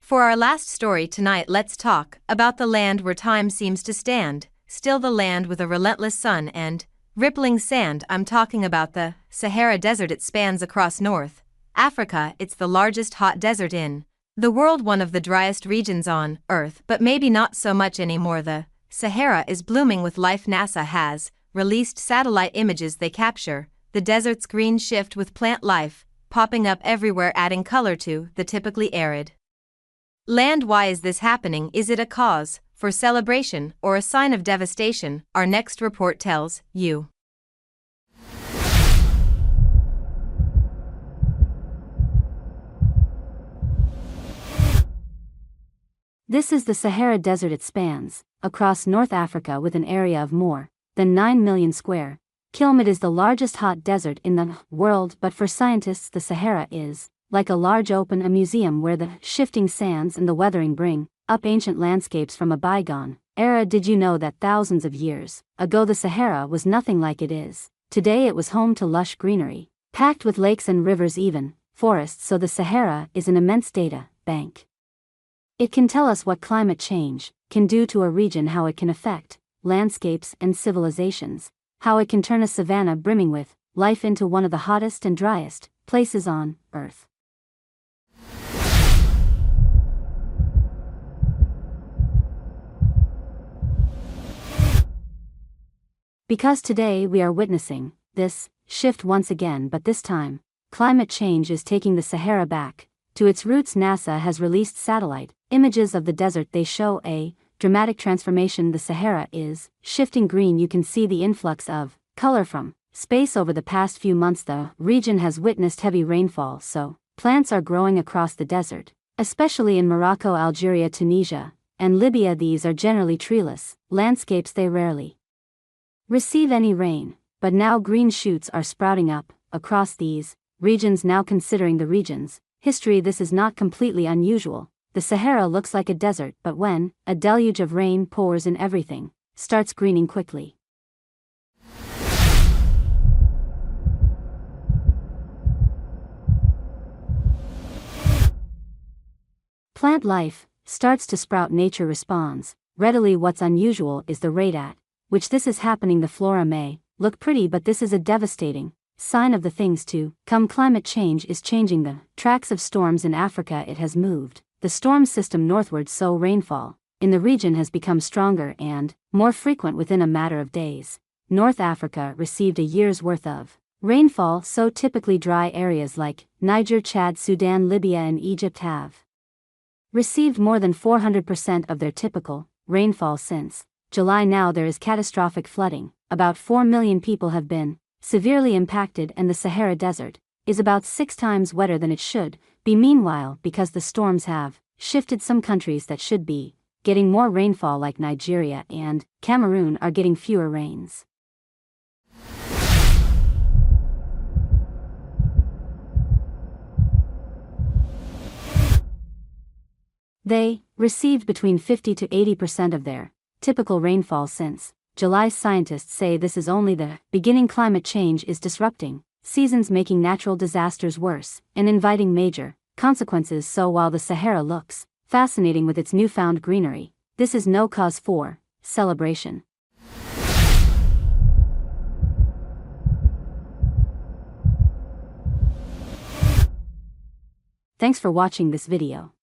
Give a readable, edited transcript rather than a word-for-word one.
For our last story tonight, let's talk about the land where time seems to stand, still the land with a relentless sun and rippling sand. I'm talking about the Sahara Desert. It spans across North Africa. It's the largest hot desert in the world, one of the driest regions on Earth, but maybe not so much anymore. The Sahara is blooming with life. NASA has released satellite images. They capture the desert's green shift with plant life popping up everywhere, adding color to the typically arid land. Why is this happening? Is it a cause for celebration or a sign of devastation? Our next report tells you. This is the Sahara Desert. It spans across North Africa with an area of more than 9 million square kilometers. It is the largest hot desert in the world, but for scientists the Sahara is like a large open museum where the shifting sands and the weathering bring up ancient landscapes from a bygone era. Did you know that thousands of years ago the Sahara was nothing like it is today? It was home to lush greenery, packed with lakes and rivers, even forests. So the Sahara is an immense data bank. It can tell us what climate change can do to a region, how it can affect landscapes and civilizations, how it can turn a savanna brimming with life into one of the hottest and driest places on Earth. Because today we are witnessing this shift once again, but this time, climate change is taking the Sahara back to its roots. NASA has released satellite images of the desert. They show a dramatic transformation. The Sahara is shifting green. You can see the influx of color from space over the past few months. The region has witnessed heavy rainfall, so plants are growing across the desert, especially in Morocco, Algeria, Tunisia, and Libya. These are generally treeless landscapes. They rarely receive any rain, but now green shoots are sprouting up across these regions. Now, considering the region's history, this is not completely unusual. The Sahara looks like a desert, but when a deluge of rain pours in, everything starts greening quickly. Plant life starts to sprout. Nature responds readily. What's unusual is the rate at which this is happening. The flora may look pretty, but this is a devastating sign of the things to come. Climate change is changing the tracks of storms in Africa. It has moved the storm system northward, so rainfall in the region has become stronger and more frequent within a matter of days. North Africa received a year's worth of rainfall, so typically dry areas like Niger, Chad, Sudan, Libya, and Egypt have received more than 400% of their typical rainfall since July. Now there is catastrophic flooding. About 4 million people have been severely impacted, and the Sahara Desert is about 6 times wetter than it should be. Meanwhile, because the storms have shifted, some countries that should be getting more rainfall, like Nigeria and Cameroon, are getting fewer rains. They received between 50 to 80% of their typical rainfall since July. Scientists say this is only the beginning. Climate change is disrupting seasons, making natural disasters worse and inviting major consequences. So while the Sahara looks fascinating with its newfound greenery, this is no cause for celebration. Thanks for watching this video.